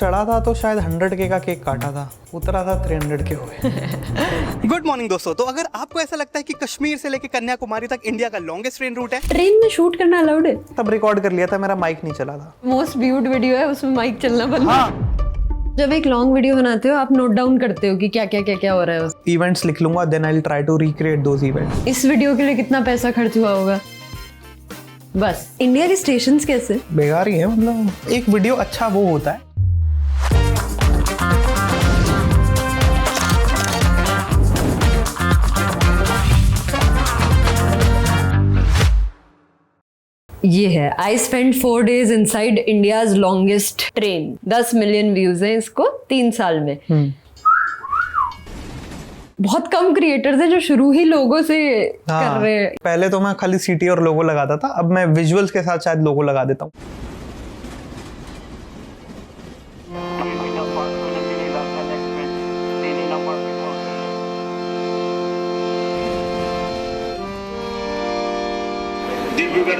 चढ़ा था तो शायद 100K का केक काटा था, उतरा था 300K हो गए। गुड मॉर्निंग दोस्तों। तो अगर आपको ऐसा लगता है कि कश्मीर से लेकर कन्याकुमारी तक इंडिया का लॉन्गेस्ट ट्रेन रूट है, ट्रेन में शूट करना अलाउड है? तब रिकॉर्ड कर लिया था, मेरा माइक नहीं चला था। मोस्ट व्यूड वीडियो है, उसमें माइक चलना बंद। हाँ, जब एक लॉन्ग वीडियो बनाते हो आप नोट डाउन करते हो कि क्या हो रहा है उस। इवेंट्स लिख लूंगा, then I will try to recreate those events. इस वीडियो के लिए कितना पैसा खर्च हुआ होगा? बस। इंडिया के स्टेशंस कैसे? बेकार ही है, मतलब एक वीडियो अच्छा वो होता है। ये है I spend 4 days inside India's longest train. 10 million views हैं इसको 3 साल में। बहुत कम क्रिएटर्स हैं जो शुरू ही लोगों से कर रहे हैं। पहले तो मैं खाली सीटी और लोगो लगाता था, अब मैं विजुअल्स के साथ शायद लोगो लगा देता हूँ।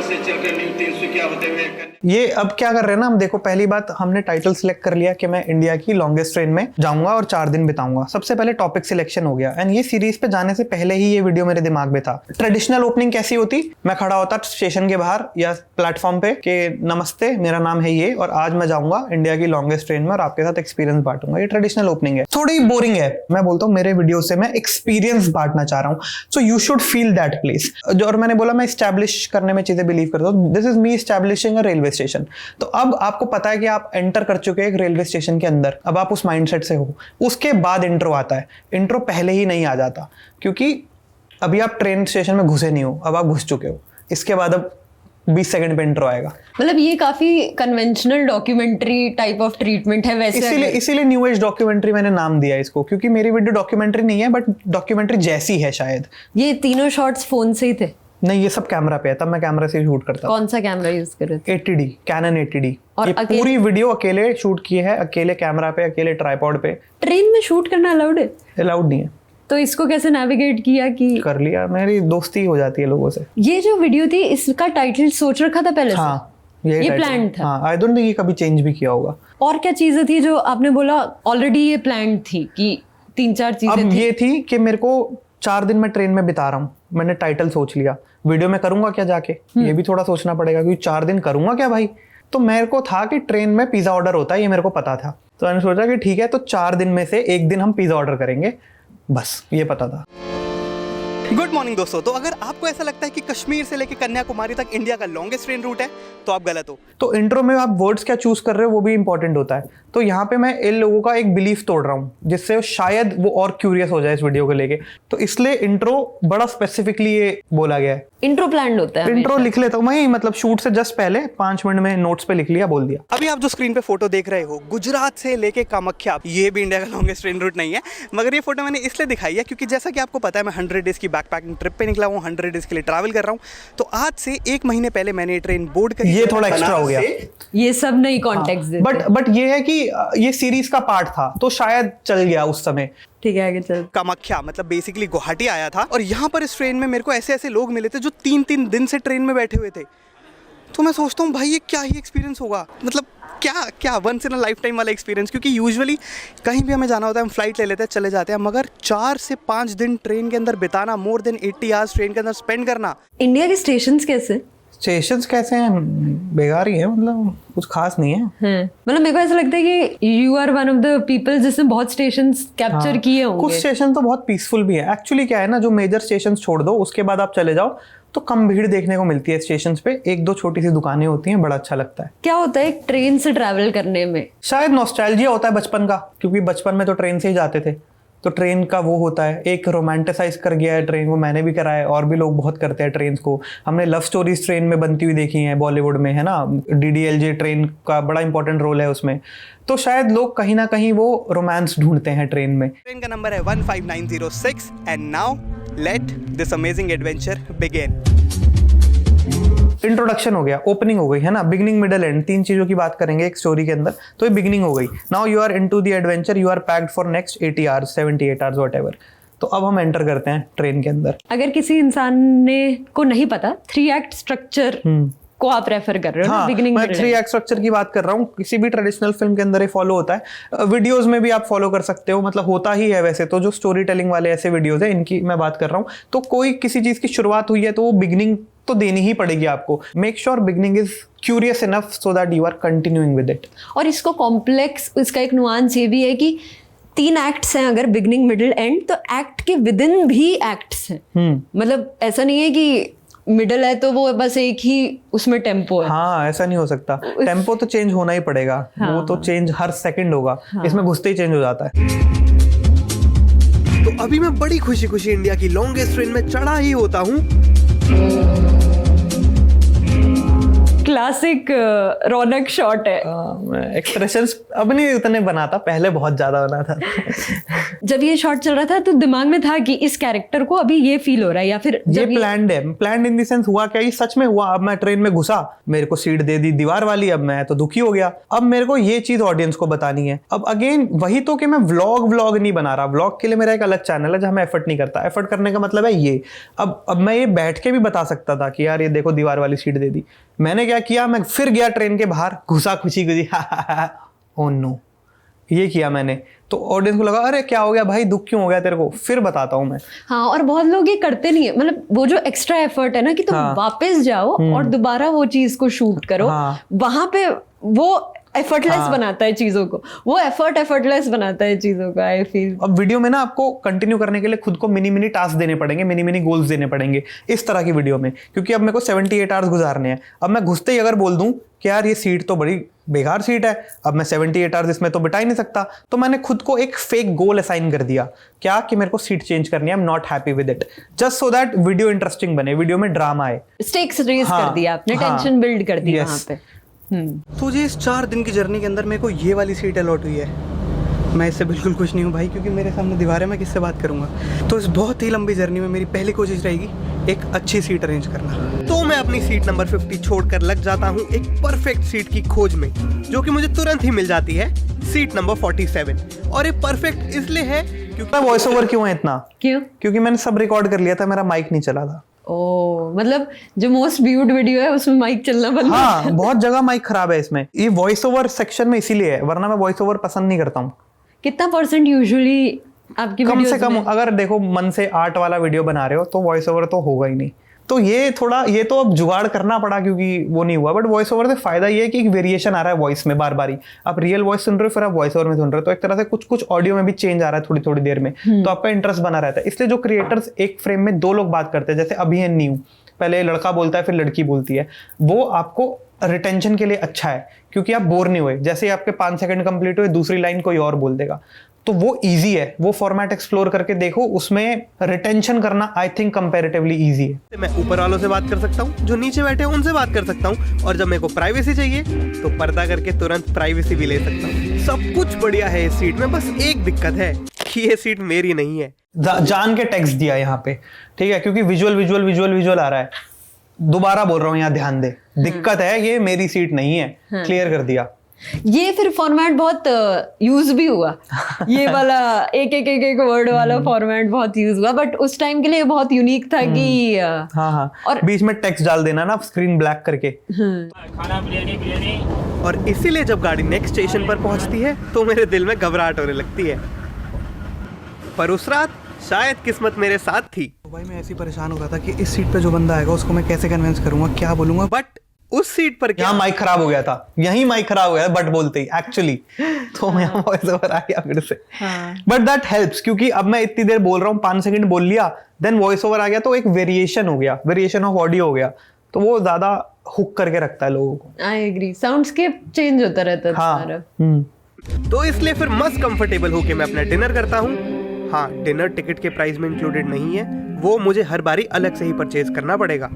से चलकर न्यू 300 होते हुए ये अब क्या कर रहे हैं ना हम, देखो पहली बात हमने टाइटल सिलेक्ट कर लिया कि मैं इंडिया की लॉन्गेस्ट ट्रेन में जाऊंगा और 4 दिन बिताऊंगा। सबसे पहले टॉपिक सिलेक्शन हो गया, एंड ये सीरीज पे जाने से पहले ही ये वीडियो मेरे दिमाग में था। ट्रेडिशनल ओपनिंग कैसी होती, मैं खड़ा होता स्टेशन के बाहर या प्लेटफॉर्म पे कि नमस्ते मेरा नाम है ये और आज मैं जाऊंगा इंडिया की लॉन्गेस्ट ट्रेन में और आपके साथ एक्सपीरियंस बांटूंगा। ये ट्रेडिशनल ओपनिंग है, थोड़ी बोरिंग है। मैं बोलता हूँ मेरे वीडियो से मैं एक्सपीरियंस बांटना चाह रहा हूँ, so you should feel that place. और मैंने बोला मैं स्टैब्लिश करने में चीजें बिलीव करता हूँ। This is me establishing a railway station. तो अब आपको पता है कि आप एंटर कर चुके हैं एक रेलवे स्टेशन के अंदर, अब आप उस माइंडसेट से हो। उसके बाद इंट्रो आता है। इंट्रो पहले ही नहीं आ जाता क्योंकि अभी आप ट्रेन स्टेशन में घुसे नहीं हो, अब आप घुस चुके हो। इसके बाद अब 20 सेकंड पे इंट्रो आएगा। मतलब ये काफी conventional documentary type of treatment है वैसे। इसीलिए न्यू एज डॉक्यूमेंट्री मैंने नाम दिया इसको, क्योंकि मेरी वीडियो डॉक्यूमेंट्री नहीं है बट डॉक्यूमेंट्री जैसी है शायद। ये तीनों शॉट्स फोन से ही थे? नहीं, ये सब कैमरा पे है, तब मैं कैमरा से शूट करता था। कौन सा कैमरा यूज कर रहे थे? 80D, cannon 80D। और ये पूरी वीडियो अकेले शूट की है, अकेले कैमरा पे, अकेले ट्राइपॉड पे। ट्रेन में शूट करना अलाउड है? अलाउड नहीं है। तो इसको कैसे नेविगेट किया कि कर लिया, मेरी दोस्ती हो जाती है लोगों से। ये जो वीडियो थी इसका टाइटल सोच रखा था पहले हाँ, ये प्लान था? हाँ, आई डोंट थिंक ये कभी चेंज भी किया होगा। और क्या चीजें थी जो आपने बोला ऑलरेडी ये प्लान थी कि 3-4 चीजें अब थी? ये थी कि मेरे को 4 दिन मैं ट्रेन में बिता रहा हूँ, मैंने टाइटल सोच लिया। वीडियो में करूंगा क्या जाके, ये भी थोड़ा सोचना पड़ेगा क्योंकि 4 दिन करूंगा क्या भाई। तो मेरे को था कि ट्रेन में पिज्जा ऑर्डर होता है, ये मेरे को पता था। तो मैंने सोचा कि ठीक है, तो 4 दिन में से 1 दिन हम पिज्जा ऑर्डर करेंगे, बस ये पता था। गुड मॉर्निंग दोस्तों। तो अगर आपको ऐसा लगता है कि कश्मीर से लेकर कन्याकुमारी तक इंडिया का लॉन्गेस्ट ट्रेन रूट है तो आप गलत हो। तो इंट्रो में आप वर्ड्स क्या चूज कर रहे हो वो भी इंपॉर्टेंट होता है। तो यहाँ पे मैं इन लोगों का एक बिलीफ तोड़ रहा हूँ जिससे शायद वो और क्यूरियस हो जाए इस वीडियो को लेके। तो इसलिए इंट्रो बड़ा स्पेसिफिकली ये बोला गया है। इंट्रो प्लान होता है? इंट्रो लिख लेता हूँ मैं, मतलब शूट से जस्ट पहले 5 मिनट में नोट्स पे लिख लिया, बोल दिया। अभी आप जो स्क्रीन पे फोटो देख रहे हो गुजरात से लेके कामाख्या, ये भी इंडिया का लॉन्गेस्ट ट्रेन रूट नहीं है, मगर ये फोटो मैंने इसलिए दिखाई है क्योंकि जैसा कि आपको पता है मैं 100 डेज की बैकपैकिंग ट्रिप पे निकला हूँ, 100 डेज के लिए ट्रैवल कर रहा हूँ। तो आज से 1 महीने पहले मैंने ये ट्रेन बोर्ड करी। ये थोड़ा एक्स्ट्रा हो गया, ये सब नहीं कॉन्टेक्स्ट देते। बट ये है कि ये सीरीज का पार्ट था तो शायद चल गया उस समय। ठीक है, आगे चल। कामाख्या मतलब बेसिकली गुवाहाटी आया था और यहाँ पर इस ट्रेन में मेरे को ऐसे ऐसे लोग मिले थे जो 3-3 दिन से ट्रेन में बैठे हुए थे। तो मैं सोचता हूँ भाई ये क्या ही एक्सपीरियंस होगा, मतलब क्या once in a life time वाला एक्सपीरियंस। क्योंकि यूजुअली कहीं भी हमें जाना होता है हम फ्लाइट ले लेते हैं, चले जाते हैं, मगर 4 से 5 दिन ट्रेन के अंदर बिताना, मोर देन 80 आवर्स ट्रेन के अंदर स्पेंड करना। इंडिया के स्टेशंस कैसे? स्टेशंस कैसे हैं, बेकार ही है, मतलब कुछ खास नहीं है। मतलब मेरे को ऐसा लगता है कि you are one of the people जिसने बहुत स्टेशंस कैप्चर किए होंगे। कुछ स्टेशन तो बहुत पीसफुल भी है। एक्चुअली क्या है ना, जो मेजर स्टेशन छोड़ दो उसके बाद आप चले जाओ तो कम भीड़ देखने को मिलती है स्टेशन पे। 1-2 छोटी सी दुकानें होती हैं, बड़ा अच्छा लगता है। क्या होता है एक ट्रेन से ट्रैवल करने में? शायद नॉस्टैल्जिया होता है बचपन का, क्योंकि बचपन में तो ट्रेन से ही जाते थे, तो ट्रेन का वो होता है, एक रोमांटिसाइज कर गया है ट्रेन को। मैंने भी करा है और भी लोग बहुत करते हैं ट्रेन को। हमने लव स्टोरीज ट्रेन में बनती हुई देखी हैं बॉलीवुड में, है ना। DDLJ ट्रेन का बड़ा इंपॉर्टेंट रोल है उसमें। तो शायद लोग कहीं ना कहीं वो रोमांस ढूंढते हैं ट्रेन में। ट्रेन का नंबर है 15906 and now let this amazing adventure begin. Introduction हो गया, ओपनिंग हो गई, है ना। बिगिनिंग मिडल एंड 3 चीजों की बात करेंगे एक स्टोरी के अंदर, तो ये बिगिनिंग हो गई। Now you are into the adventure, you are packed for next 80 hours, 78 hours, whatever. तो अब हम एंटर करते हैं ट्रेन के अंदर। अगर किसी इंसान ने को नहीं पता 3 एक्ट स्ट्रक्चर को आप रेफर कर रहे हो ना, हाँ, बिगिनिंग मैं 3 एक्ट स्ट्रक्चर की बात कर रहा हूँ। किसी भी ट्रेडिशनल फिल्म के अंदर ये फॉलो होता है, वीडियोस में भी आप फॉलो कर सकते हो, मतलब होता ही है वैसे तो। जो स्टोरी टेलिंग वाले ऐसे वीडियोस है, इनकी मैं बात कर रहा हूँ। तो कोई किसी चीज की शुरुआत हुई है तो वो बिगिनिंग तो देनी ही पड़ेगी आपको। Make sure beginning is curious enough so that you are continuing with it. और इसको कॉम्प्लेक्स, इसका एक नुआंस ये भी है कि 3 एक्ट्स हैं अगर, बिगिनिंग मिडिल एंड, तो एक्ट के विद इन भी एक्ट्स हैं। मतलब ऐसा नहीं है कि मिडल है तो वो बस एक ही उसमें टेम्पो है। हाँ, ऐसा नहीं हो सकता। टेम्पो तो चेंज होना ही पड़ेगा। हाँ, वो तो चेंज हर सेकंड होगा। हाँ। इसमें घुसते ही चेंज हो जाता है। तो अभी मैं बड़ी खुशी खुशी इंडिया की लॉन्गेस्ट ट्रेन में चढ़ा ही होता हूँ। क्लासिक रौनक शॉट है। एक्सप्रेशंस अब नहीं उतने बनाता, पहले बहुत ज्यादा बना था। जब ये शॉट चल रहा था तो दिमाग में था कि इस कैरेक्टर को अभी ये फील हो रहा है, या फिर ये जब प्लान्ड है। प्लान्ड इन द सेंस हुआ क्या, ये सच में हुआ। अब मैं ट्रेन में घुसा, मेरे को सीट दे दी दीवार वाली, अब मैं तो दुखी हो गया। अब मेरे को ये चीज ऑडियंस को बतानी है। अब अगेन वही तो कि मैं व्लॉग नहीं बना रहा। व्लॉग के लिए मेरा एक अलग चैनल है जहां मैं एफर्ट नहीं करता। एफर्ट करने का मतलब है ये। अब मैं ये बैठ के भी बता सकता था कि यार ये देखो दीवार वाली सीट दे दी। मैंने क्या किया, मैं फिर गया ट्रेन के बाहर, घुसा खुशी ओह नो, ये किया मैंने। तो ऑडियंस को लगा अरे क्या हो गया भाई, दुख क्यों हो गया तेरे को, फिर बताता हूं मैं। हाँ, और बहुत लोग ये करते नहीं है। मतलब वो जो एक्स्ट्रा एफर्ट है ना कि तुम वापस जाओ और दोबारा वो चीज को शूट करो, वहां पे वो एफर्टलेस बनाता है चीजों को। वो एफर्टलेस बनाता है चीजों को, आई फील। अब वीडियो में ना आपको कंटिन्यू करने के लिए खुद को मिनी टास्क देने पड़ेंगे, मिनी गोल्स देने पड़ेंगे इस तरह की वीडियो में, क्योंकि अब मेरे को 78 आवर्स गुजारने हैं। अब मैं घुसते ही अगर बोल दूं कि यार ये सीट तो बड़ी बेकार सीट है, अब मैं 78 आवर्स इसमें तो बिता ही नहीं सकता, तो मैंने खुद को एक फेक गोल असाइन कर दिया। क्या कि मेरे को सीट चेंज करनी है, I am not happy with it, just so that video interesting बने, वीडियो में ड्रामा आए। स्टेक्स रेज कर दिया आपने, टेंशन बिल्ड कर दी वहां पे। तो ये इस 4 दिन की जर्नी के अंदर मेरे को ये वाली सीट अलॉट हुई है। मैं इससे बिल्कुल खुश नहीं हूँ भाई, क्योंकि मेरे सामने दीवार है, मैं किससे बात करूंगा। तो इस बहुत ही लंबी जर्नी में मेरी पहली कोशिश रहेगी एक अच्छी सीट अरेंज करना। तो मैं अपनी सीट नंबर 50 छोड़कर लग जाता हूँ एक परफेक्ट सीट की खोज में, जो कि मुझे तुरंत ही मिल जाती है, सीट नंबर 47। और ये परफेक्ट इसलिए है क्योंकि वॉइस ओवर क्यों है इतना, क्योंकि मैंने सब रिकॉर्ड कर लिया था, मेरा माइक नहीं चला था। ओ, मतलब जो मोस्ट व्यूड वीडियो है उसमें माइक चलना बंद। हाँ, बहुत जगह माइक खराब है इसमें। ये वॉइस ओवर सेक्शन में इसीलिए है, वरना मैं वॉइस ओवर पसंद नहीं करता हूँ। कितना % यूजुअली आपकी कम से वीडियोस कम में? अगर देखो मन से आर्ट वाला वीडियो बना रहे हो तो वॉइस ओवर तो होगा ही नहीं। तो ये तो अब जुगाड़ करना पड़ा क्योंकि वो नहीं हुआ। बट वॉइस ओवर से फायदा ये है कि एक वेरिएशन आ रहा है वॉइस में, बार बार आप रियल वॉइस सुन रहे हो फिर आप वॉइस ओवर में सुन रहे हो, तो एक तरह से कुछ ऑडियो में भी चेंज आ रहा है थोड़ी थोड़ी देर में, तो आपका इंटरेस्ट बना रहता है। इसलिए जो क्रिएटर्स एक फ्रेम में 2 लोग बात करते हैं, जैसे अभी है न्यू, पहले लड़का बोलता है फिर लड़की बोलती है, वो आपको रिटेंशन के लिए अच्छा है क्योंकि आप बोर नहीं हुए। जैसे ही आपके 5 सेकंड कंप्लीट हुए दूसरी लाइन कोई और बोल देगा, तो वो इजी है। वो फॉर्मेट एक्सप्लोर करके देखो, उसमें रिटेंशन करना आई थिंक कंपैरेटिवली इजी है। मैं ऊपर वालों से बात कर सकता हूँ, जो नीचे बैठे हैं उनसे बात कर सकता हूँ, और जब मेरे को प्राइवेसी चाहिए तो पर्दा करके तुरंत प्राइवेसी भी ले सकता हूँ। सब कुछ बढ़िया है इस सीट में, बस एक दिक्कत है कि ये सीट मेरी नहीं है। जान के टेक्स्ट दिया यहाँ पे, ठीक है, क्योंकि विजुअल आ रहा है। दोबारा बोल रहा हूँ, यहाँ ध्यान दे, दिक्कत है, ये मेरी सीट नहीं है, क्लियर कर दिया। ये फिर फॉर्मेट बहुत यूज भी हुआ, ये वाला एक वर्ड वाला फॉर्मेट बहुत यूज हुआ, बट उस टाइम के लिए बहुत यूनिक था कि हाँ, और बीच में टेक्स्ट डाल देना ना, स्क्रीन ब्लैक करके। खाना बिरयानी। और इसीलिए जब गाड़ी नेक्स्ट स्टेशन पर पहुंचती है तो मेरे दिल में घबराहट होने लगती है। पर उस रात शायद किस्मत मेरे साथ थी। तो भाई मैं ऐसी परेशान हो रहा था कि इस सीट पे जो बंदा आएगा उसको मैं कैसे कन्विंस करूंगा, क्या बोलूंगा। बट उस सीट पर क्या, यहाँ माइक खराब हो गया था, यही माइक खराब हो गया बट बोलते ही एक्चुअली, तो यहाँ वॉइस ओवर आ गया फिर से। बट दैट हेल्प्स, क्योंकि अब मैं इतनी देर बोल रहा हूँ, 5 सेकंड बोल लिया, देन वॉइस ओवर आ गया, तो एक वेरिएशन हो गया, वेरिएशन ऑफ ऑडियो हो गया, तो वो ज्यादा हुक करके रखता है लोगों को। आई एग्री, साउंडस्केप चेंज होता रहता है तुम्हारा। तो इसलिए फिर मस्त कंफर्टेबल होके मैं अपना डिनर करता हूँ। हाँ, डिनर टिकट के प्राइस में इंक्लूडेड नहीं है, वो मुझे हर बारी अलग से ही परचेज करना पड़ेगा।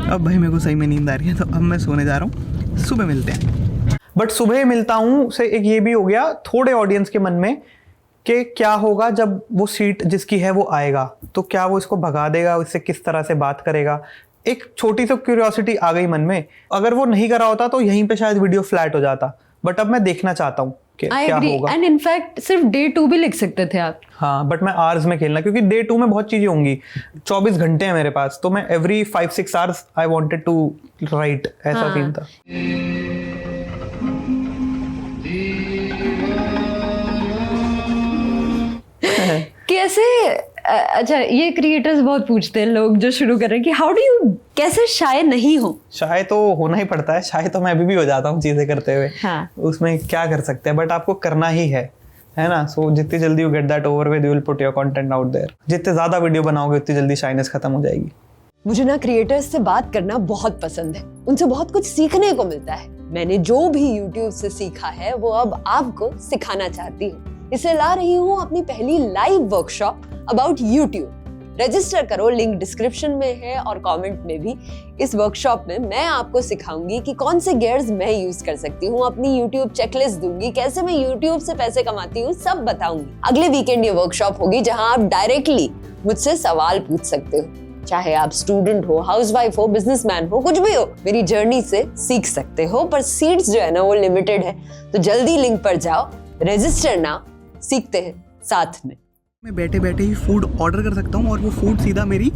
अब भाई मेरे को सही में नींद आ रही है, तो अब मैं सोने जा रहा हूँ, सुबह मिलते हैं। बट सुबह मिलता हूँ से एक ये भी हो गया थोड़े ऑडियंस के मन में कि क्या होगा जब वो सीट जिसकी है वो आएगा, तो क्या वो इसको भगा देगा, इससे किस तरह से बात करेगा। एक छोटी सी क्यूरियोसिटी आ गई मन में। अगर वो नहीं करा होता तो यहीं पे शायद वीडियो फ्लैट हो जाता, बट अब मैं देखना चाहता हूँ कि आई क्या एग्री होगा। एंड इनफैक्ट सिर्फ डे 2 भी लिख सकते थे आप। हाँ बट मैं आवर्स में खेलना, क्योंकि डे 2 में बहुत चीजें होंगी, 24 घंटे हैं मेरे पास, तो मैं every 5-6 hours I wanted to write, ऐसा सीन था। कैसे अच्छा, ये क्रिएटर्स बहुत पूछते हैं लोग जो शुरू कर रहे हैं कि हाउ डू यू, कैसे शाय नहीं हो? शाय तो होना ही पड़ता है, शाय तो मैं अभी भी हो जाता हूँ चीजें करते हुए। हाँ। उसमें क्या कर सकते हैं, बट आपको करना ही है ना। सो जितनी जल्दी you get that over with, you will put your content out there. जितने ज्यादा वीडियो बनाओगे उतनी जल्दी शाइनेस खत्म हो जाएगी। मुझे ना क्रिएटर्स से बात करना बहुत पसंद है, उनसे बहुत कुछ सीखने को मिलता है। मैंने जो भी YouTube से सीखा है वो अब आपको सिखाना चाहती हूँ। इसे ला रही हूँ अपनी पहली live workshop about YouTube। Register करो, लिंक डिस्क्रिप्शन में है और कमेंट में भी। इस वर्कशॉप में मैं आपको सिखाऊंगी कि कौन से गियर्स मैं यूज कर सकती हूँ, अपनी YouTube चेकलिस्ट दूंगी, कैसे मैं YouTube से पैसे कमाती हूँ, सब बताऊंगी। अगले वीकेंड ये वर्कशॉप होगी जहां आप डायरेक्टली मुझसे सवाल पूछ सकते हो। चाहे आप स्टूडेंट हो, हाउसवाइफ हो, बिजनेसमैन हो, कुछ भी हो, मेरी जर्नी से सीख सकते हो। पर सीट्स जो है ना वो लिमिटेड है, तो जल्दी लिंक पर जाओ, रजिस्टर नाउ, सीखते हैं साथ में। मैं बैठे बैठे ही फूड ऑर्डर कर सकता हूँ और वो फूड सीधा मेरी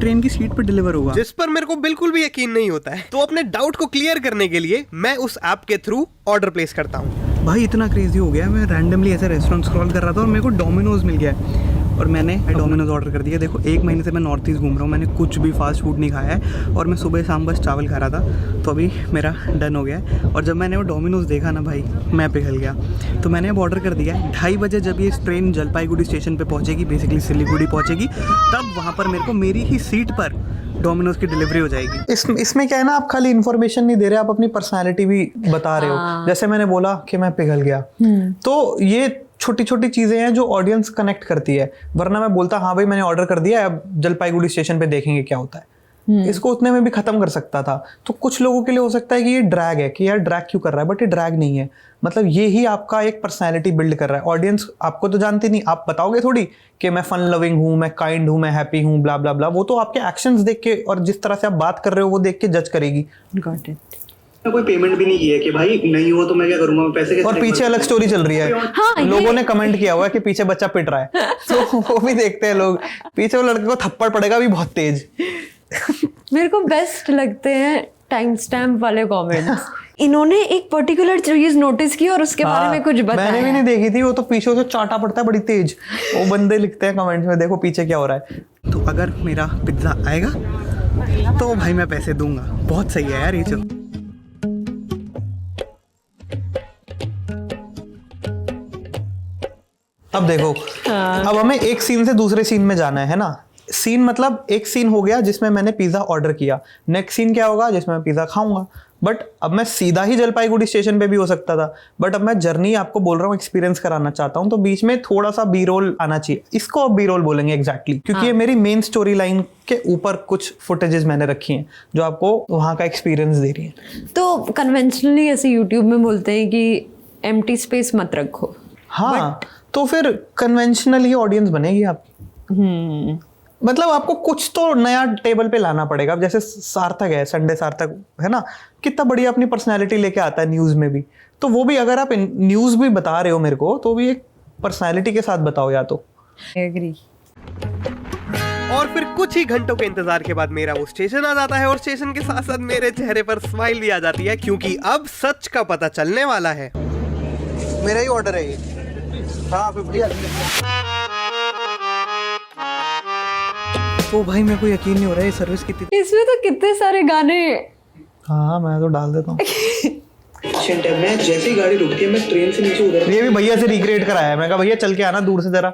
ट्रेन की सीट पर डिलीवर होगा, जिस पर मेरे को बिल्कुल भी यकीन नहीं होता है। तो अपने डाउट को क्लियर करने के लिए मैं उस ऐप के थ्रू ऑर्डर प्लेस करता हूँ। भाई इतना क्रेजी हो गया, मैं रैंडमली ऐसे रेस्टोरेंट स्क्रॉल कर रहा था और मेरे को डोमिनोज मिल गया है और मैंने डोमिनोज ऑर्डर कर दिया। देखो 1 महीने से मैं नॉर्थ ईस्ट घूम रहा हूँ, मैंने कुछ भी फास्ट फूड नहीं खाया है और मैं सुबह शाम बस चावल खा रहा था, तो अभी मेरा डन हो गया है। और जब मैंने वो डोमिनोज देखा ना भाई, मैं पिघल गया। तो मैंने अब ऑर्डर कर दिया है। 2:30 बजे जब ये ट्रेन जलपाईगुड़ी स्टेशन पे पहुँचेगी, बेसिकली सिलीगुड़ी पहुँचेगी, तब वहाँ पर मेरे को मेरी ही सीट पर डोमिनोज की डिलीवरी हो जाएगी। इसमें क्या है ना, आप खाली इन्फॉर्मेशन नहीं दे रहे, आप अपनी पर्सनैलिटी भी बता रहे हो। जैसे मैंने बोला कि मैं पिघल गया, तो ये छोटी छोटी चीजें हैं जो ऑडियंस कनेक्ट करती है। वरना मैं बोलता हाँ भाई मैंने ऑर्डर कर दिया, अब जलपाईगुड़ी स्टेशन पे देखेंगे क्या होता है। इसको उतने में भी खत्म कर सकता था। तो कुछ लोगों के लिए हो सकता है कि ये ड्रैग है, कि यार ड्रैग क्यों कर रहा है, बट ये ड्रैग नहीं है। मतलब ये ही आपका एक पर्सनैलिटी बिल्ड कर रहा है। ऑडियंस आपको तो जानती नहीं, आप बताओगे थोड़ी कि मैं फन लविंग हूँ, मैं काइंड हूँ, मैं हैप्पी हूँ, ब्ला ब्ला ब्ला। वो तो आपके एक्शंस देख के और जिस तरह से आप बात कर रहे हो वो देख के जज करेगी। Got it. कोई पेमेंट भी नहीं की है कि भाई नहीं हुआ तो मैं क्या करूंगा, पैसे कैसे। और पीछे अलग स्टोरी चल रही है। हाँ, लोगों ने कमेंट किया हुआ है कि पीछे बच्चा पिट रहा है, तो वो भी देखते हैं लोग। पीछे वो लड़के को थप्पड़ पड़ेगा भी बहुत तेज। मेरे को बेस्ट लगते हैं टाइम स्टैम्प वाले कमेंट्स। इन्होंने एक पर्टिकुलर चीज नोटिस की और उसके बारे में कुछ बताया। मैंने भी नहीं देखी थी, वो तो पीछे से चाटा पड़ता है बड़ी तेज। वो बंदे लिखते हैं कमेंट्स में, देखो पीछे क्या हो रहा है। तो अगर मेरा पिज्जा आएगा तो भाई मैं पैसे दूंगा। बहुत सही है यार ये जो। अब देखो, अब हमें एक सीन से दूसरे सीन में जाना है ना। सीन मतलब एक सीन हो गया जिसमें मैंने पिज्जा ऑर्डर किया, नेक्स्ट सीन क्या होगा जिसमें मैं पिज्जा खाऊंगा। बट अब मैं सीधा ही जलपाईगुड़ी स्टेशन पे भी हो सकता था, बट अब मैं जर्नी आपको बोल रहा हूँ, एक्सपीरियंस कराना चाहता हूँ, तो बीच में थोड़ा सा बी रोल आना चाहिए। इसको अब बी रोल बोलेंगे एग्जैक्टली, क्योंकि ये मेरी मेन स्टोरी लाइन के ऊपर कुछ फुटेजेस मैंने रखी हैं जो आपको वहाँ का एक्सपीरियंस दे रही है। तो कन्वेंशनली ऐसे यूट्यूब में बोलते हैं कि एम्प्टी स्पेस मत रखो। हाँ, तो फिर कन्वेंशनल ही ऑडियंस बनेगी आपकी। मतलब आपको कुछ तो नया टेबल पे लाना पड़ेगा। अब जैसे सार्थक है, संडे सार्थक है ना, कितना बढ़िया अपनी पर्सनैलिटी लेके आता है न्यूज में भी। तो वो भी अगर आप न्यूज भी बता रहे हो मेरे को, तो भी एक पर्सनैलिटी के साथ बताओ या तो। एग्री। और फिर कुछ ही घंटों के इंतजार के बाद मेरा वो स्टेशन आ जाता है और स्टेशन के साथ साथ मेरे चेहरे पर स्माइल भी आ जाती है, क्योंकि अब सच का पता चलने वाला है। मेरा ही ऑर्डर है ये। हाँ तो भाई मेरे को यकीन नहीं हो रहा है ये सर्विस कितनी। इसमें तो कितने सारे गाने। हाँ मैं तो डाल देता हूँ। मैं जैसे ही गाड़ी रुकती है मैं ट्रेन से नीचे उतर। ये भी भैया से रिक्रिएट कराया है। मैं कहा भैया चल के आना दूर से जरा,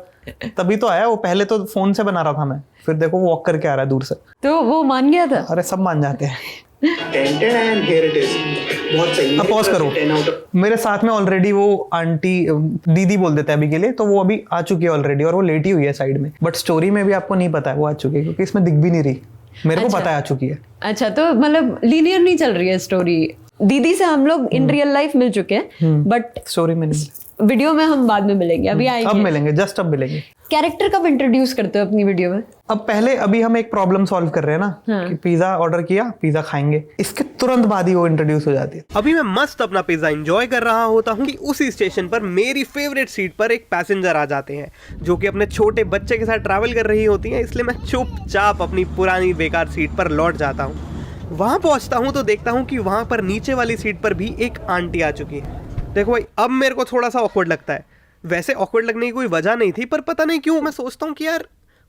तभी तो आया वो। पहले तो फोन से बना रहा था मैं, फिर देखो वो वॉक करके आ रहा है दूर से। तो वो मान गया था। अरे सब मान जाते हैं। बहुत सही। अब पॉज करो। मेरे साथ में ऑलरेडी वो आंटी दीदी बोल देते हैं अभी के लिए, तो वो अभी आ चुकी है ऑलरेडी और वो लेटी हुई है साइड में। बट स्टोरी में भी आपको नहीं पता है वो आ चुकी है, क्योंकि इसमें दिख भी नहीं रही। मेरे को पता है आ चुकी है। अच्छा, तो मतलब लीनियर नहीं चल रही है स्टोरी। दीदी से हम लोग इन रियल लाइफ मिल चुके हैं, बट स्टोरी में नहीं। वीडियो में हम बाद में मिलेंगे, अभी अब आएंगे। मिलेंगे, जस्ट अब मिलेंगे। कैरेक्टर कब इंट्रोड्यूस करते हो अपनी वीडियो में? अब पहले अभी हम एक प्रॉब्लम सॉल्व कर रहे हैं ना, हाँ। कि पिज्जा ऑर्डर किया, पिज्जा खाएंगे, इसके तुरंत बाद ही वो इंट्रोड्यूस हो जाती है। अभी मैं मस्त अपना पिज्जा एंजॉय कर रहा होता हूँ कि उसी स्टेशन पर मेरी फेवरेट सीट पर एक पैसेंजर आ जाते हैं जो कि अपने छोटे बच्चे के साथ ट्रैवल कर रही होती हैं, इसलिए मैं चुपचाप अपनी पुरानी बेकार सीट पर लौट जाता हूँ। वहाँ पहुँचता हूँ तो देखता हूँ कि वहाँ पर नीचे वाली सीट पर भी एक आंटी आ चुकी है। देखो भाई, अब मेरे को थोड़ा सा ऑकवर्ड लगता है। वैसे ऑकवर्ड लगने की कोई वजह नहीं थी, पर पता नहीं क्यों मैं सोचता हूँ कि यार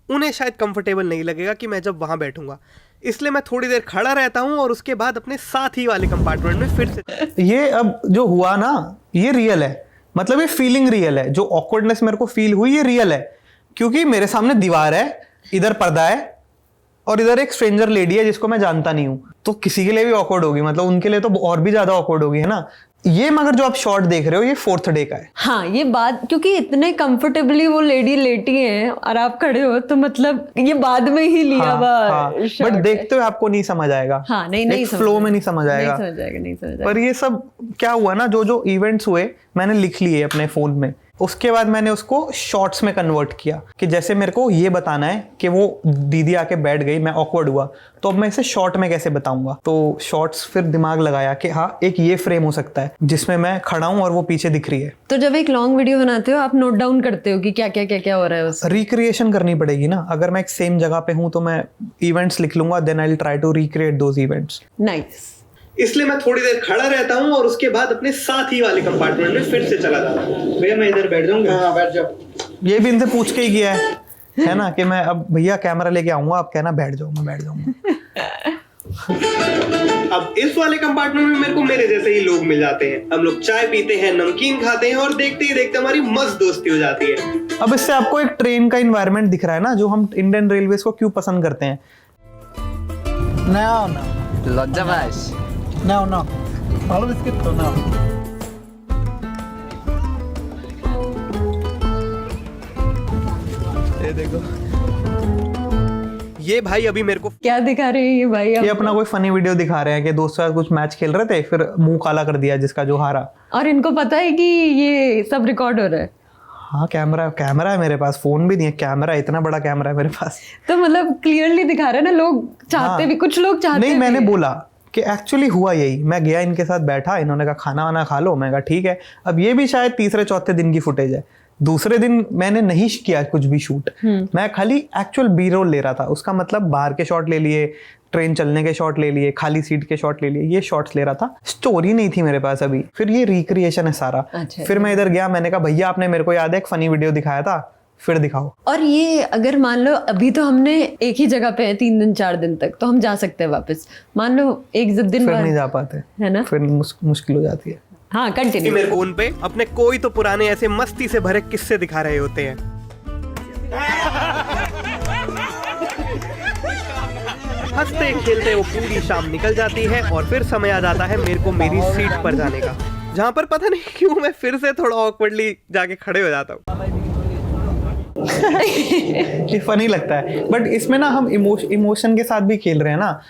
उन्हें शायद कंफर्टेबल नहीं लगेगा कि मैं जब वहाँ बैठूंगा, इसलिए मैं थोड़ी देर खड़ा रहता हूँ और उसके बाद अपने साथ ही वाले कंपार्टमेंट में फिर से। ये अब जो हुआ ना, ये रियल है, मतलब ये फीलिंग रियल है। जो ऑकवर्डनेस मेरे को फील हुई, ये रियल है, क्योंकि मेरे सामने दीवार है, इधर पर्दा है और इधर एक स्ट्रेंजर लेडी है जिसको मैं जानता नहीं हूँ। तो किसी के लिए भी ऑकवर्ड होगी, मतलब उनके लिए तो और भी ज्यादा ऑकवर्ड होगी, है ना। ये मगर जो आप शॉट देख रहे हो, ये 4th डे का है। हाँ, ये बात, क्योंकि इतने कंफर्टेबली वो लेडी लेटी है और आप खड़े हो, तो मतलब ये बाद में ही लिया हुआ shot बट है। देखते हुए आपको नहीं समझ आएगा। हाँ, नहीं फ्लो में नहीं समझ आएगा। नहीं समझ आएगा। पर ये सब क्या हुआ ना, जो इवेंट्स हुए मैंने लिख लिए अपने फोन में। उसके बाद मैंने उसको शॉर्ट्स में कन्वर्ट किया कि जैसे मेरे को ये बताना है कि वो दीदी आके बैठ गई, मैं ऑकवर्ड हुआ, तो अब मैं इसे शॉर्ट में कैसे बताऊंगा। तो शॉर्ट्स फिर दिमाग लगाया कि हाँ, एक ये फ्रेम हो सकता है जिसमें मैं खड़ा हूँ और वो पीछे दिख रही है। तो जब एक लॉन्ग वीडियो बनाते हो, आप नोट डाउन करते हो कि क्या हो रहा है उसमें? रिक्रिएशन करनी पड़ेगी ना। अगर मैं एक सेम जगह पे हूँ तो मैं इवेंट्स लिख लूंगा, then I will try to recreate those events. Nice. इसलिए मैं थोड़ी देर खड़ा रहता हूँ और उसके बाद अपने साथ ही वाले कंपार्टमेंट में फिर से चला जाता हूँ। भैया मैं इधर बैठ जाऊंगा? हाँ, बैठ जाओ। ये भी इनसे पूछ के ही किया है ना, कि मैं अब भैया कैमरा लेके आऊंगा, आप कहना बैठ जाओ, मैं बैठ जाऊंगा। अब इस वाले कंपार्टमेंट में मेरे को मेरे जैसे ही लोग मिल जाते हैं। हम लोग चाय पीते हैं, नमकीन खाते हैं और देखते ही देखते हमारी मस्त दोस्ती हो जाती है। अब इससे आपको एक ट्रेन का इन्वायरमेंट दिख रहा है ना, जो हम इंडियन रेलवेज को क्यों पसंद करते हैं। No, ভালো বিস্কিট তো না। ये देखो, ये भाई अभी मेरे को क्या दिखा रहे हैं ये भाई? ये अपना कोई फनी वीडियो दिखा रहे हैं कि दोस्तों के साथ कुछ मैच खेल रहे थे, फिर मुंह काला कर दिया जिसका जो हारा। और इनको पता है कि ये सब रिकॉर्ड हो रहा है? हाँ, कैमरा है मेरे पास, फोन भी नहीं है, कैमरा, इतना बड़ा कैमरा है मेरे पास। तो मतलब क्लियरली दिखा रहे हैं ना, लोग चाहते हाँ। भी, कुछ लोग चाहते नहीं, भी मैंने हैं। बोला कि एक्चुअली हुआ यही। मैं गया इनके साथ बैठा, इन्होंने कहा खाना वाना खा लो, मैं कहा ठीक है। अब ये भी शायद 3-4 दिन की फुटेज है। दूसरे दिन मैंने नहीं किया कुछ भी शूट, मैं खाली एक्चुअल बी रोल ले रहा था। उसका मतलब बाहर के शॉट ले लिए, ट्रेन चलने के शॉट ले लिए, खाली सीट के शॉट ले लिए, ये शॉट्स ले रहा था। स्टोरी नहीं थी मेरे पास अभी। फिर ये रिक्रिएशन है सारा। अच्छा। फिर मैं इधर गया, मैंने कहा भैया आपने मेरे को याद है एक फनी वीडियो दिखाया था, फिर दिखाओ। और ये अगर मान लो अभी तो हमने एक ही जगह पे है 3 दिन 4 दिन तक, तो हम जा सकते हैं वापस। मान लो एक दिन फिर बाद नहीं जा पाते, है ना? फिर मुश्किल हो जाती है। हाँ, कंटिन्यू। मेरे फोन पे अपने कोई तो पुराने ऐसे मस्ती से भरे किस्से दिखा रहे होते हैं। हंसते खेलते वो पूरी शाम निकल जाती है और फिर समय आ जाता है मेरे को मेरी सीट पर जाने का, जहाँ पर पता नहीं क्यों मैं फिर से थोड़ा ऑकवर्डली जाके खड़े हो जाता हूँ। ये फनी लगता है, बट इसमें ना हम इमोशन के साथ भी खेल रहे हैं ना।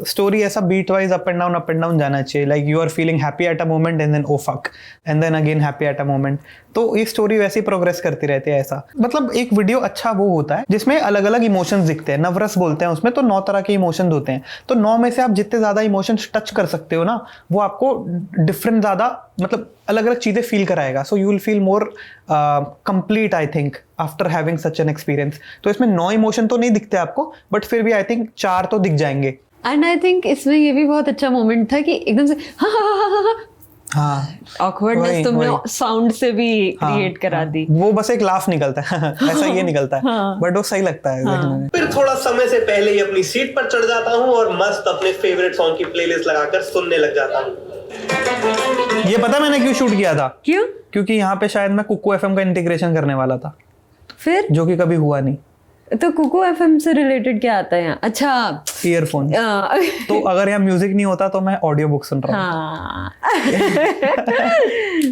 स्टोरी ऐसा beat wise up and down जाना चाहिए। Like you are feeling happy at a moment and then oh fuck and then again happy at a moment. तो ये स्टोरी वैसे ही प्रोग्रेस करती रहती है। ऐसा मतलब एक वीडियो अच्छा वो होता है जिसमें अलग अलग इमोशंस दिखते हैं। नवरस बोलते हैं उसमें, तो 9 तरह के इमोशंस होते हैं। तो 9 में से आप जितने ज्यादा इमोशंस टच कर सकते हो ना, वो आपको डिफरेंट ज्यादा मतलब अलग अलग चीजें फील कराएगा। So you will feel more complete I think after having such an experience. तो इसमें 9 इमोशन तो नहीं दिखते आपको, बट फिर भी आई थिंक 4 तो दिख जाएंगे। एंड आई थिंक इसमें ये भी बहुत अच्छा मोमेंट था कि एकदम से हाँ, ऑकवर्डनेस तुमने साउंड से भी क्रिएट करा दी। वो बस एक लाफ निकलता है ऐसा ये निकलता है, बट वो सही लगता है देखने में। फिर थोड़ा समय से पहले ही अपनी सीट पर चढ़ जाता हूँ और मस्त अपने फेवरेट सॉन्ग की प्लेलिस्ट लगाकर सुनने लग जाता हूँ। ये पता मैंने क्यों शूट किया था? क्यों? क्योंकि यहाँ पे शायद मैं कुकू एफएम का इंटीग्रेशन करने वाला था, फिर जो कि कभी हुआ नहीं। तो कुकू एफएम से रिलेटेड क्या आता है यहाँ? अच्छा, ईयरफोन। तो अगर यहाँ म्यूजिक नहीं होता तो मैं ऑडियो बुक सुन रहा हूँ। हाँ।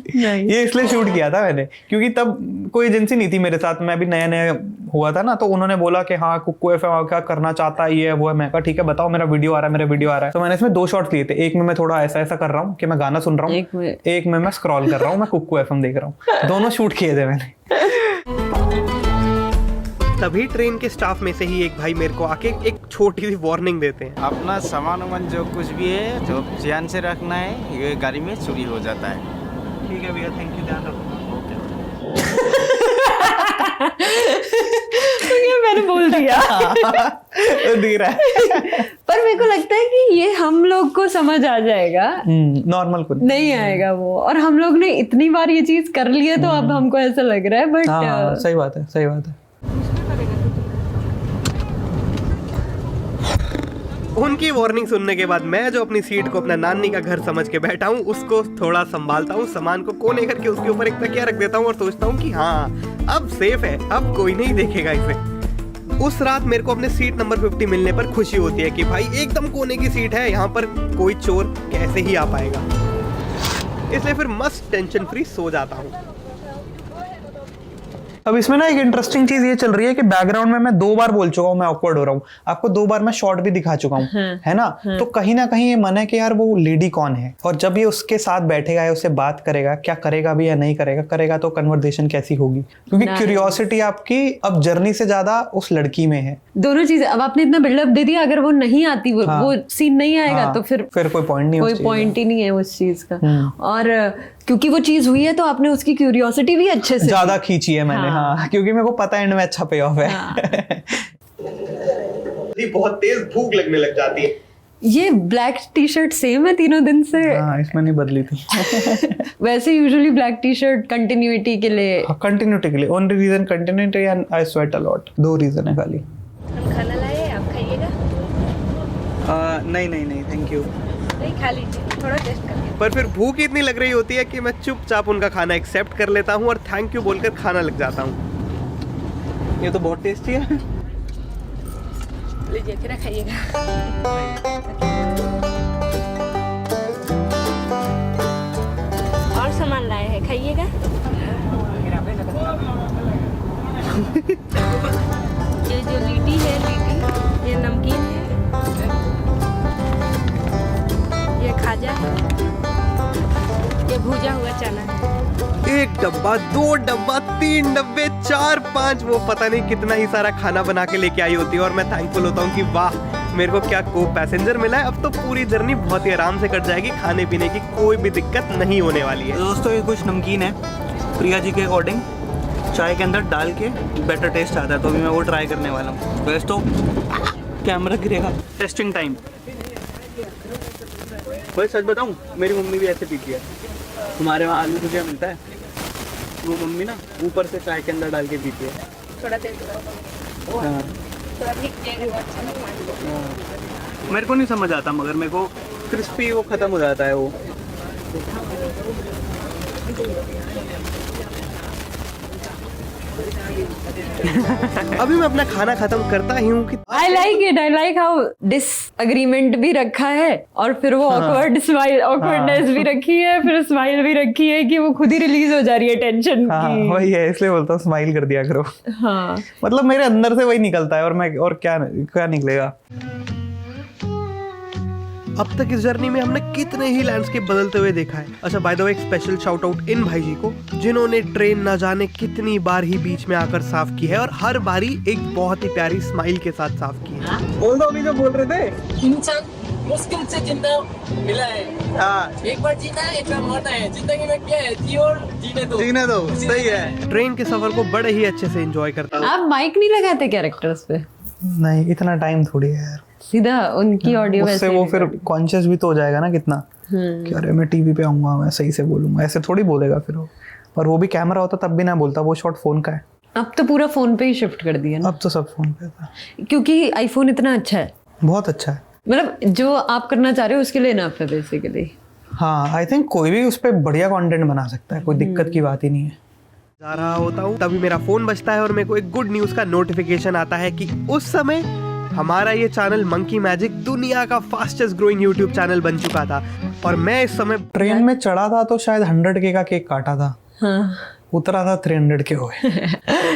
ये इसलिए शूट किया था मैंने क्योंकि तब कोई एजेंसी नहीं थी मेरे साथ, मैं भी नया नया हुआ था ना, तो उन्होंने बोला कि हाँ कुक्कू एफएम क्या करना चाहता है, ये है वो है। मैं कहा ठीक है बताओ, मेरा वीडियो आ रहा है। तो मैंने इसमें 2 शॉट्स लिए थे, एक में मैं थोड़ा ऐसा ऐसा कर रहा हूँ कि मैं गाना सुन रहा हूँ, एक में मैं स्क्रॉल कर रहा हूँ, मैं कुक्कू एफएम देख रहा हूँ। दोनों शूट किए थे मैंने। तभी ट्रेन के स्टाफ में से ही एक भाई मेरे को आके एक छोटी सी वार्निंग देते हैं। अपना सामान वामान जो कुछ भी है जो ध्यान से रखना है, ये गाड़ी में चोरी हो जाता है। ठीक है भैया, थैंक यू, ध्यान रखो। तो ये मैंने बोल दिया। दिख रहा है। पर मेरे को लगता है कि ये हम लोग को समझ आ जाएगा, नॉर्मल को नहीं आएगा वो। और हम लोग ने इतनी बार ये चीज कर ली है तो अब हमको ऐसा लग रहा है, बट सही बात है, सही बात है। उनकी वार्निंग सुनने के बाद मैं जो अपनी सीट को अपना नानी का घर समझ के बैठा हूँ, उसको थोड़ा संभालता हूँ, सामान को कोने करके उसके ऊपर एक तकिया रख देता हूँ और सोचता हूँ कि हाँ अब सेफ है, अब कोई नहीं देखेगा इसे। उस रात मेरे को अपने सीट नंबर 50 मिलने पर खुशी होती है कि भाई एकदम कोने की सीट है, यहाँ पर कोई चोर कैसे ही आ पाएगा। इसलिए फिर मस्त टेंशन फ्री सो जाता हूँ। अब इसमें ना एक इंटरेस्टिंग चीज ये चल रही है कि बैकग्राउंड में मैं 2 बार बोल चुका हूँ मैं ऑकवर्ड हो रहा हूँ, आपको 2 बार मैं शॉर्ट भी दिखा चुका हूँ, है ना। तो कहीं ना कहीं ये मन है कि यार वो लेडी कौन है, और जब ये उसके साथ बैठेगा या उससे बात करेगा, क्या करेगा भी या नहीं करेगा तो कन्वर्सेशन कैसी होगी, क्योंकि क्यूरियोसिटी आपकी अब जर्नी से ज्यादा उस लड़की में है। दोनों चीजें। अब आपने इतना बिल्डअप दे दिया, अगर वो नहीं आती, वो सीन नहीं आएगा तो फिर कोई पॉइंट नहीं, कोई पॉइंट ही नहीं है उस चीज का। और क्योंकि वो चीज हुई है तो आपने उसकी क्यूरियोसिटी भी अच्छे से ज्यादा खींची है मैंने। हाँ, क्योंकि मेरे को पता है एंड में अच्छा पे ऑफ है। बहुत तेज भूख लगने लग जाती है। ये ब्लैक टी शर्ट सेम है तीनों दिन से? हाँ, इसमें नहीं बदली थी। वैसे usually black T shirt continuity के लिए, कंटिन्यूटी के लिए only reason continuity and I sweat a lot, 2 reason है खाली। हम खाना लाए, आप खाइएगा? नहीं थैंक यू। नहीं, खा लीजिए, थोड़ा टेस्ट कर लीजिए। पर फिर भूख इतनी लग रही होती है कि मैं चुपचाप उनका खाना एक्सेप्ट कर लेता हूँ और थैंक यू बोलकर खाना लग जाता हूँ। ये तो बहुत टेस्टी है। लीजिए, फिर खाइएगा। और सामान लाए हैं, खाइएगा। ये जो लिट्टी है, ये नमकीन है, ये खाजा है, ये भुजा हुआ चना है। 1 डब्बा, 2 डब्बा, 3 डब्बे, 4, 5, वो पता नहीं कितना ही सारा खाना बना के लेके आई होती है। और मैं थैंकफुल होता हूँ कि वाह मेरे को क्या को पैसेंजर मिला है, अब तो पूरी जर्नी बहुत ही आराम से कट जाएगी, खाने पीने की कोई भी दिक्कत नहीं होने वाली है। दोस्तों ये कुछ नमकीन है, प्रिया जी के अकॉर्डिंग चाय के अंदर डाल के बेटर टेस्ट आता है, तो अभी मैं वो ट्राई करने वाला हूँ। वैसे तो कैमरा गिरेगा, टेस्टिंग टाइम। भाई सच बताऊँ, मेरी मम्मी भी ऐसे पीती है। हमारे वहाँ आलू भुजिया मिलता है, वो मम्मी ना ऊपर से चाय के अंदर डाल के पीती है। थोड़ा देर हाँ। थोड़ा ठीक जाएगा, अच्छा नहीं मानता। मेरे को नहीं समझ आता, मगर मेरे को क्रिस्पी वो ख़त्म हो जाता है वो। अभी मैं अपना खाना खत्म करता ही हूँ कि आई लाइक हाउ डिसएग्रीमेंट भी रखा है, और फिर वो ऑकवर्डनेस भी रखी है, फिर स्माइल भी रखी है कि वो खुद ही रिलीज हो जा रही है टेंशन की। वही है, इसलिए बोलता हूँ स्माइल कर दिया करो। हाँ, मतलब मेरे अंदर से वही निकलता है, और क्या निकलेगा। अब तक इस जर्नी में हमने कितने ही लैंडस्केप बदलते हुए देखा है। अच्छा, बाय द वे एक स्पेशल शाउट आउट इन भाई जी को, जिन्होंने ट्रेन न जाने कितनी बार ही बीच में आकर साफ की है, और हर बारी एक बहुत ही प्यारी स्माइल के साथ साफ की है। बोल दो अभी जो बोल रहे थे। इंसान मुश्किल से जिंदा मिला है। एक बार जीना है, एक बार मरना है। जिंदगी में क्या है, जियो और जीने दो। सही है। ट्रेन के सफर को बड़े ही अच्छे से एंजॉय करता हूँ। आप माइक नहीं लगाते कैरेक्टर्स पे? नहीं, इतना टाइम थोड़ी है यार, सीधा उनकी ऑडियो उससे वो फिर कॉन्शियस भी तो हो जाएगा ना कितना, कि अरे मैं टीवी पे आऊंगा, मैं सही से बोलूंगा, ऐसे थोड़ी बोलेगा फिर वो। और वो भी कैमरा होता तब भी ना बोलता, वो शॉट फोन का है। अब तो पूरा फोन पे ही शिफ्ट कर दिया ना, अब तो सब फोन पे था, क्योंकि आईफोन इतना अच्छा है, बहुत अच्छा है। मतलब जो आप करना चाह रहे हो उसके लिए इनफ है बेसिकली। हाँ, आई थिंक कोई भी उस पर बढ़िया कंटेंट बना सकता है, कोई दिक्कत की बात ही नहीं है। जा रहा होता हूँ तभी मेरा फोन बजता है और मेरे को एक गुड न्यूज का नोटिफिकेशन आता है कि उस समय हमारा ये चैनल मंकी मैजिक दुनिया का फास्टेस्ट ग्रोइंग यूट्यूब चैनल बन चुका था। और मैं इस समय ट्रेन में चढ़ा था तो शायद 100K का केक काटा था, हाँ उतरा था 300K हुए।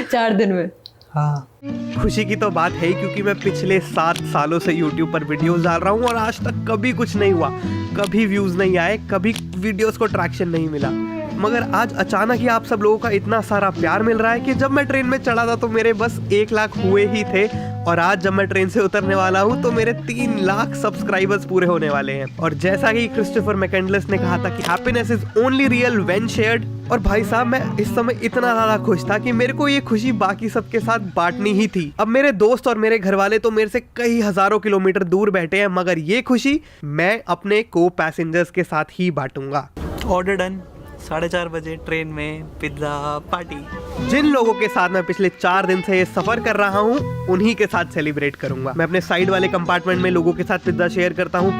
4 दिन में। हाँ, खुशी की तो बात है ही, क्योंकि मैं पिछले 7 सालों से YouTube पर वीडियोस डाल रहा हूँ और आज तक कभी कुछ नहीं हुआ, कभी व्यूज नहीं आए, कभी वीडियोस को ट्रैक्शन नहीं मिला। मगर आज अचानक ही आप सब लोगों का इतना सारा प्यार मिल रहा है कि जब मैं ट्रेन में चढ़ा था तो मेरे बस 1 लाख हुए ही थे, और आज जब मैं ट्रेन से उतरने वाला हूँ तो मेरे 3 लाख सब्सक्राइबर्स पूरे होने वाले हैं। और जैसा कि क्रिस्टोफर मैकेंडलेस ने कहा था कि happiness is only real when shared, और भाई साहब मैं इस समय इतना ज्यादा खुश था कि मेरे को ये खुशी बाकी सबके साथ बांटनी ही थी। अब मेरे दोस्त और मेरे घर वाले तो मेरे से कई हजारों किलोमीटर दूर बैठे हैं, मगर ये खुशी मैं अपने को पैसेंजर्स के साथ ही बांटूंगा। ऑर्डर डन, 4:30 बजे ट्रेन में पिज्ज़ा पार्टी। जिन लोगों के साथ मैं पिछले 4 दिन से ये सफर कर रहा हूँ उन्हीं के साथ सेलिब्रेट करूंगा। मैं अपने साइड वाले कंपार्टमेंट में लोगों के साथ पिज्जा शेयर करता हूँ।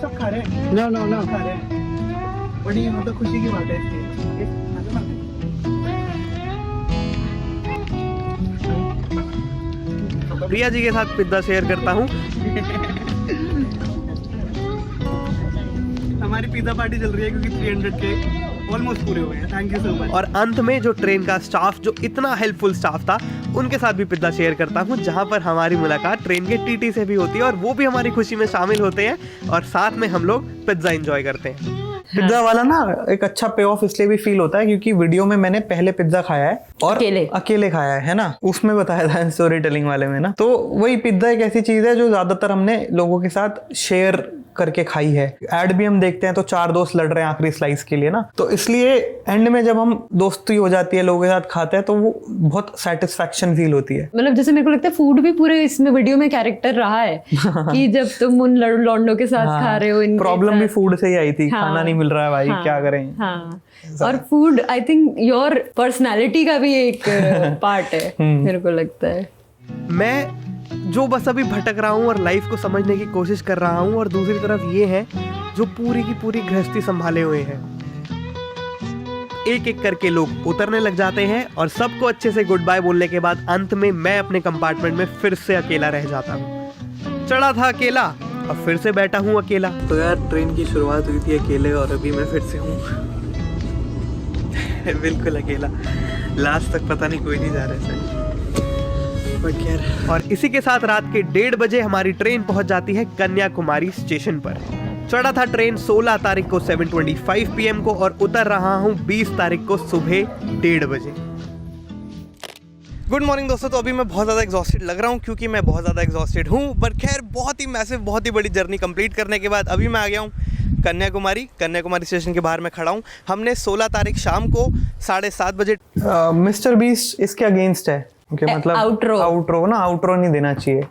सब खा रहे हैं। नो खा रहे हैं। बड़ी मतलब खुशी की बात है इसकी। प्रिया जी के साथ पिज्जा शेयर करता हूँ। हमारी पिज्जा पार्टी चल रही है क्योंकि 300K ऑलमोस्ट पूरे हुए हैं। Thank you so much. और अंत में जो ट्रेन का स्टाफ, जो इतना हेल्पफुल स्टाफ था, उनके साथ भी पिज्जा शेयर करता हूँ, जहाँ पर हमारी मुलाकात ट्रेन के टीटी से भी होती है और वो भी हमारी खुशी में शामिल होते हैं और साथ में हम लोग पिज्जा एंजॉय करते हैं। पिज्जा वाला ना एक अच्छा पे ऑफ इसलिए भी फील होता है क्योंकि वीडियो में मैंने पहले पिज्जा खाया है और अकेले खाया है ना, उसमें बताया था स्टोरी टेलिंग वाले में ना। तो वही पिज्जा एक ऐसी चीज है जो ज्यादातर हमने लोगों के साथ शेयर करके खाई है। एड भी हम देखते हैं तो 4 दोस्त लड़ रहे हैं आखिरी स्लाइस के लिए ना, तो इसलिए एंड में जब हम दोस्ती हो जाती है लोगों के साथ खाते हैं तो वो बहुत सेटिस्फैक्शन फील होती है। मतलब जैसे मेरे को लगता है फूड भी पूरे इसमें वीडियो में कैरेक्टर रहा है कि जब तुम उन लौंडों के साथ खा रहे हो, प्रॉब्लम भी फूड से ही आई थी। खाना नहीं मिल रहा है भाई, क्या करें। हाँ, और food I think your personality का भी एक पार्ट है मेरे को लगता है। मैं जो बस अभी भटक रहा हूँ और लाइफ को समझने की कोशिश कर रहा हूँ, और दूसरी तरफ ये है जो पूरी की पूरी गृहस्थी संभाले हुए हैं। एक एक करके लोग उतरने लग जाते हैं और सबको अच्छे से गुड बाय बोलने के बाद अंत में मैं अपने कंपार्टमेंट में फिर से अकेला रह जाता हूँ। चढ़ा था अकेला, अब फिर से बैठा हूँ अकेला। तो यार ट्रेन की शुरुआत हुई थी अकेले और अभी मैं फिर से हूँ बिल्कुल अकेला। लास्ट तक पता नहीं कोई नहीं जा रहा है। और इसी के साथ रात के 1:30 बजे हमारी ट्रेन पहुंच जाती है कन्याकुमारी स्टेशन पर। चढ़ा था ट्रेन 16 तारीख को 7:25 PM को और उतर रहा हूं 20 तारीख को सुबह 1:30 बजे। गुड मॉर्निंग दोस्तों। तो अभी मैं बहुत ज़्यादा एग्जॉस्टेड लग रहा हूँ क्योंकि मैं बहुत ज़्यादा एग्जॉस्टेड हूँ, बट खैर बहुत ही मैसिव, बहुत ही बड़ी जर्नी कंप्लीट करने के बाद अभी मैं आ गया हूँ कन्याकुमारी स्टेशन के बाहर मैं खड़ा हूँ। हमने 16 तारीख शाम को 7:30 बजे मिस्टर बीस्ट इसके अगेंस्ट है, ओके, मतलब आउटरो नहीं देना चाहिए,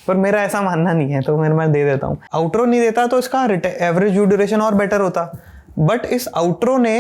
पर मेरा ऐसा मानना नहीं है तो मैं दे देता हूँ। आउटरो नहीं देता तो इसका एवरेज व्यू ड्यूरेशन और बेटर होता, बट इस आउटरो ने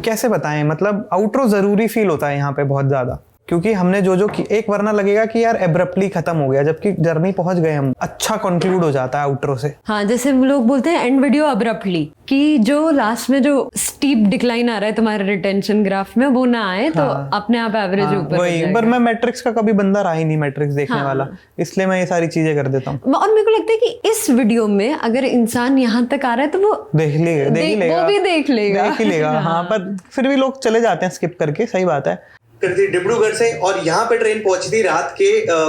कैसे बताएं, मतलब आउटरो जरूरी फील होता है यहाँ पे बहुत ज्यादा, क्योंकि हमने जो एक वरना लगेगा कि यार एब्रप्टली खत्म हो गया, जबकि जर्नी पहुंच गए हम, अच्छा कंक्लूड हो जाता है आउटरो से। हाँ, जैसे लोग बोलते हैं एंड वीडियो अब्रप्टली, कि जो लास्ट में जो स्टीप डिक्लाइन आ रहा है तुम्हारे रिटेंशन ग्राफ में वो ना आए तो अपने आप एवरेज ऊपर वही। पर मैं मैट्रिक्स का कभी बंदा रहा ही नहीं मैट्रिक्स देखने वाला, इसलिए मैं ये सारी चीजें कर देता हूँ। और मेरे को लगता है कि इस वीडियो में अगर इंसान यहाँ तक आ रहा है तो वो देख लेगा, वो भी देख लेगा। हाँ, पर फिर भी लोग चले जाते हैं स्किप करके, सही बात है। थी डिब्रूगढ़ से और यहाँ पे ट्रेन पहुंची थी रात के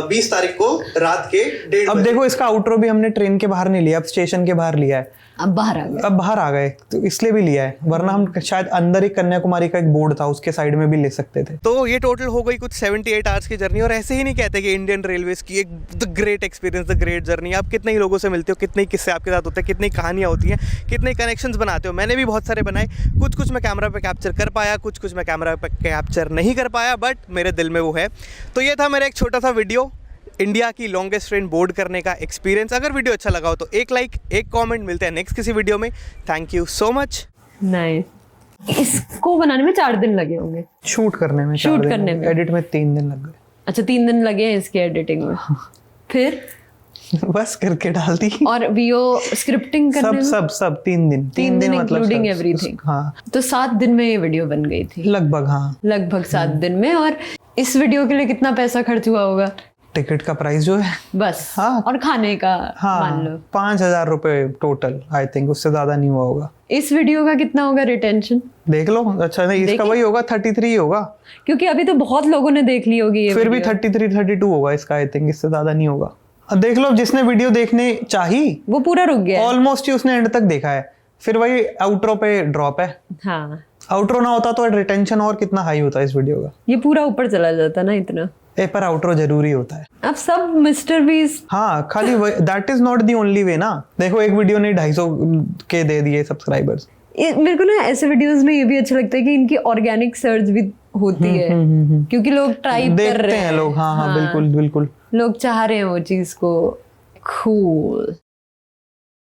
20 तारीख को रात के 1:30 अब देखो इसका आउटरो भी हमने ट्रेन के बाहर नहीं लिया, अब स्टेशन के बाहर लिया है। अब बाहर आ गए तो इसलिए भी लिया है, वरना हम शायद अंदर ही कन्याकुमारी का एक बोर्ड था उसके साइड में भी ले सकते थे। तो ये टोटल हो गई कुछ 78 आवर्स की जर्नी। और ऐसे ही नहीं कहते कि इंडियन रेलवेज की एक the great experience, the great journey. आप कितने ही लोगों से मिलते हो, कितने किस्से आपके साथ होते हैं, कितनी कहानियां होती हैं, कितने कनेक्शंस बनाते हो। मैंने भी बहुत सारे बनाए, कुछ मैं कैमरा पे कैप्चर कर पाया, कुछ मैं कैमरा पे कैप्चर नहीं कर पाया, बट मेरे दिल में वो है। तो ये था मेरा एक छोटा सा वीडियो, इंडिया की लॉन्गेस्ट ट्रेन बोर्ड करने का एक्सपीरियंस। अगर वीडियो अच्छा लगा हो तो एक लाइक, एक कमेंट। मिलते हैं नेक्स्ट किसी वीडियो में। Thank you so much. Nice. इसको बनाने में 4 दिन लगे होंगे, शूट करने में, एडिट में 3 दिन लग गए। अच्छा, 3 दिन लगे हैं इसके एडिटिंग में। फिर बस करके डाल दी। और वीओ स्क्रिप्टिंग करने सब 3 दिन मतलब इंक्लूडिंग एवरीथिंग। हाँ, तो 7 दिन में ये वीडियो बन गई थी लगभग। हाँ, लगभग 7 दिन में। और इस वीडियो के लिए कितना पैसा खर्च हुआ होगा? टिकट का प्राइस जो है बस। हाँ। और खाने का मान हाँ लो 5,000 रुपए टोटल, आई थिंक उससे ज्यादा नहीं हुआ होगा। इस वीडियो का कितना होगा रिटेंशन देख लो। अच्छा नहीं, इसका देखिए। वही होगा 33 होगा, क्योंकि अभी तो बहुत लोगों ने देख ली होगी ये फिर भी वीडियो। 33-32 होगा इसका, आई थिंक इससे ज्यादा नहीं होगा। अब देख लो, जिसने वीडियो देखने चाही वो पूरा रुक गया है। ऑलमोस्ट ही उसने एंड तक देखा है, फिर वही आउट्रो पे ड्रॉप है। हाँ आउट्रो ना होता तो रिटेंशन और कितना हाई होता है इस वीडियो का। ये पूरा ऊपर चला जाता ना इतना। पर आउट्रो जरूरी होता है। अब सब मिस्टर बीस्ट। हाँ खाली that is not the only way ना। देखो एक वीडियो ने 250 के दे दिए सब्सक्राइबर्स। मेरे को ना ऐसे वीडियोस में ये भी अच्छा लगता है कि इनकी ऑर्गेनिक सर्च भी होती है, क्योंकि लोग ट्राई कर देखते रहे हैं लोग। हाँ हाँ बिल्कुल बिल्कुल। लोग चाह रहे हैं वो चीज को। कूल।